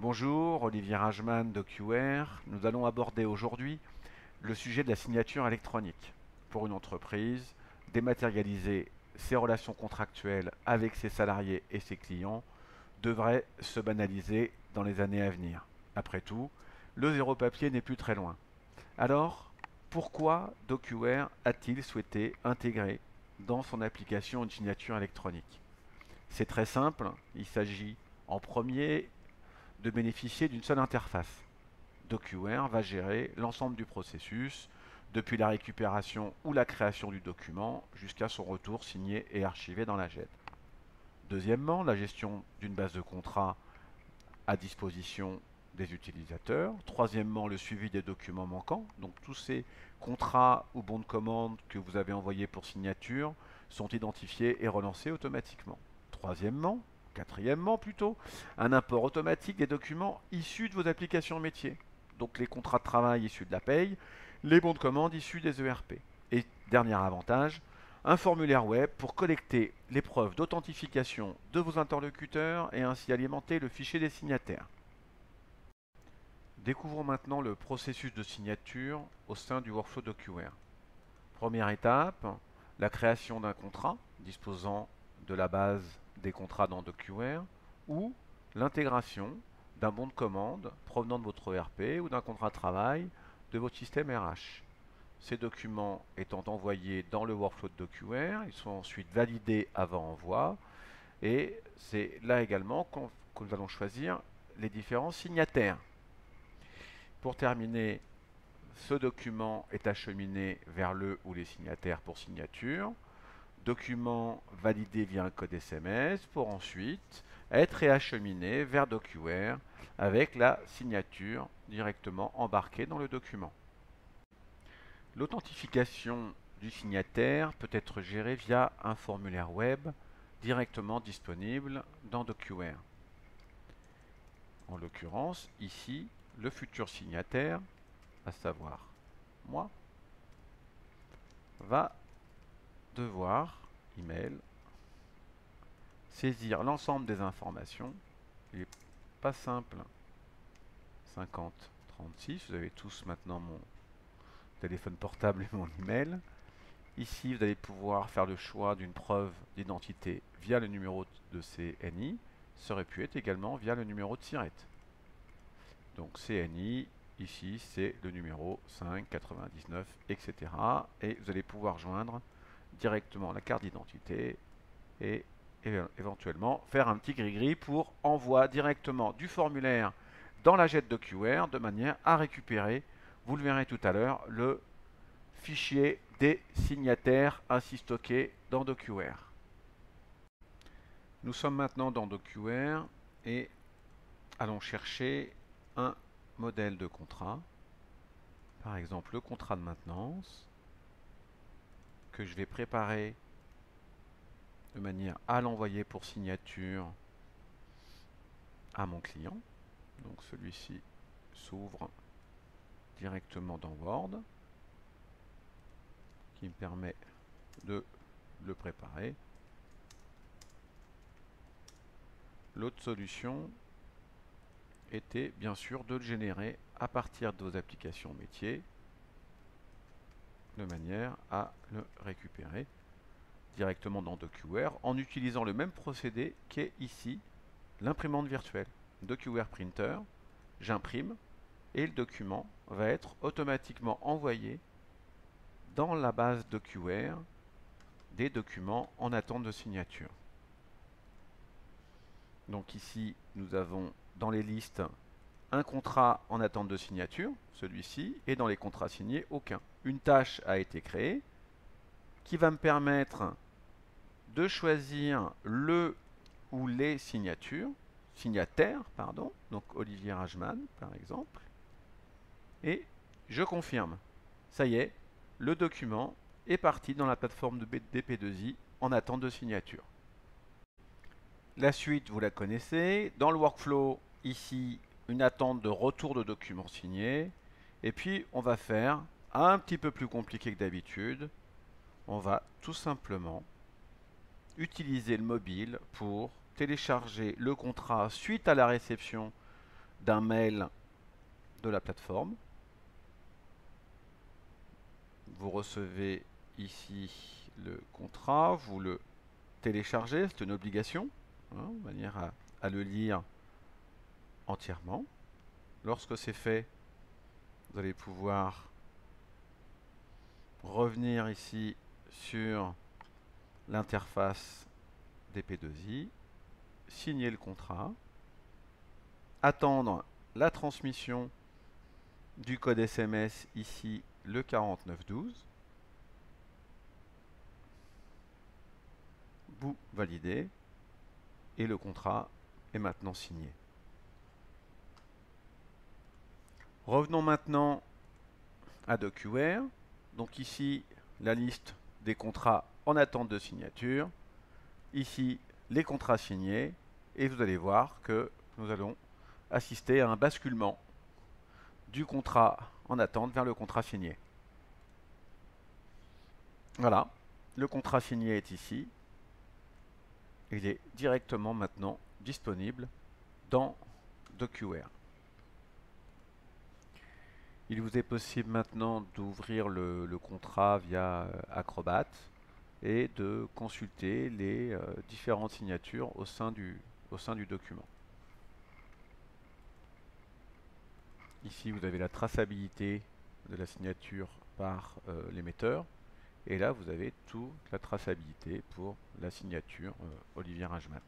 Bonjour, Olivier Rajman de QR. Nous allons aborder aujourd'hui le sujet de la signature électronique. Pour une entreprise, dématérialiser ses relations contractuelles avec ses salariés et ses clients devrait se banaliser dans les années à venir. Après tout, le zéro papier n'est plus très loin. Alors, pourquoi DocuWare a-t-il souhaité intégrer dans son application une signature électronique? C'est très simple, il s'agit en premier de bénéficier d'une seule interface. DocuWare va gérer l'ensemble du processus, depuis la récupération ou la création du document jusqu'à son retour signé et archivé dans la GED. Deuxièmement, la gestion d'une base de contrats à disposition des utilisateurs. Troisièmement, le suivi des documents manquants. Donc tous ces contrats ou bons de commande que vous avez envoyés pour signature sont identifiés et relancés automatiquement. Troisièmement, quatrièmement plutôt, un import automatique des documents issus de vos applications métiers. Donc les contrats de travail issus de la paye, les bons de commande issus des ERP. Et dernier avantage, un formulaire web pour collecter les preuves d'authentification de vos interlocuteurs et ainsi alimenter le fichier des signataires. Découvrons maintenant le processus de signature au sein du workflow DocuWare. Première étape, la création d'un contrat disposant de la base des contrats dans DocuWare ou l'intégration d'un bon de commande provenant de votre ERP ou d'un contrat de travail de votre système RH. Ces documents étant envoyés dans le workflow de DocuWare, ils sont ensuite validés avant envoi et c'est là également que nous allons choisir les différents signataires. Pour terminer, ce document est acheminé vers le ou les signataires pour signature. Document validé via un code SMS pour ensuite être réacheminé vers DocuWare avec la signature directement embarquée dans le document. L'authentification du signataire peut être gérée via un formulaire web directement disponible dans DocuWare. En l'occurrence, ici, le futur signataire, à savoir moi, va devoir, email, saisir l'ensemble des informations. Il n'est pas simple. 50 36, vous avez tous maintenant mon téléphone portable et mon email. Ici, vous allez pouvoir faire le choix d'une preuve d'identité via le numéro de CNI. Ça aurait pu être également via le numéro de SIRET. Donc CNI, ici c'est le numéro 5, 99, etc. Et vous allez pouvoir joindre directement la carte d'identité et éventuellement faire un petit gris-gris pour envoi directement du formulaire dans la jet DocuWare de manière à récupérer, vous le verrez tout à l'heure, le fichier des signataires ainsi stocké dans DocuWare. Nous sommes maintenant dans DocuWare et allons chercher un modèle de contrat, par exemple le contrat de maintenance, que je vais préparer de manière à l'envoyer pour signature à mon client. Donc celui-ci s'ouvre directement dans Word, qui me permet de le préparer. L'autre solution était bien sûr de le générer à partir de vos applications métiers, de manière à le récupérer directement dans DocuWare en utilisant le même procédé qu'est ici l'imprimante virtuelle. DocuWare Printer, j'imprime et le document va être automatiquement envoyé dans la base DocuWare des documents en attente de signature. Donc ici, nous avons dans les listes un contrat en attente de signature, celui-ci, et dans les contrats signés, aucun. Une tâche a été créée qui va me permettre de choisir le ou les signataires, pardon, donc Olivier Rajman par exemple, et je confirme. Ça y est, le document est parti dans la plateforme de DP2I en attente de signature. La suite, vous la connaissez. Dans le workflow, ici, une attente de retour de documents signés. Et puis, on va faire un petit peu plus compliqué que d'habitude. On va tout simplement utiliser le mobile pour télécharger le contrat suite à la réception d'un mail de la plateforme. Vous recevez ici le contrat, vous le téléchargez, c'est une obligation, hein, de manière à le lire entièrement. Lorsque c'est fait, vous allez pouvoir revenir ici sur l'interface DP2I, signer le contrat, attendre la transmission du code SMS ici le 4912, vous validez et le contrat est maintenant signé. Revenons maintenant à DocuWare. Donc ici, la liste des contrats en attente de signature. Ici, les contrats signés. Et vous allez voir que nous allons assister à un basculement du contrat en attente vers le contrat signé. Voilà, le contrat signé est ici. Il est directement maintenant disponible dans DocuWare. Il vous est possible maintenant d'ouvrir le contrat via Acrobat et de consulter les différentes signatures au sein du document. Ici, vous avez la traçabilité de la signature par l'émetteur. Et là, vous avez toute la traçabilité pour la signature Olivier Ringemann.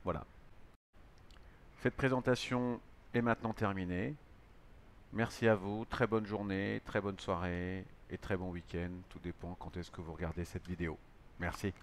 Voilà. Cette présentation est maintenant terminée. Merci à vous, très bonne journée, très bonne soirée et très bon week-end. Tout dépend quand est-ce que vous regardez cette vidéo. Merci.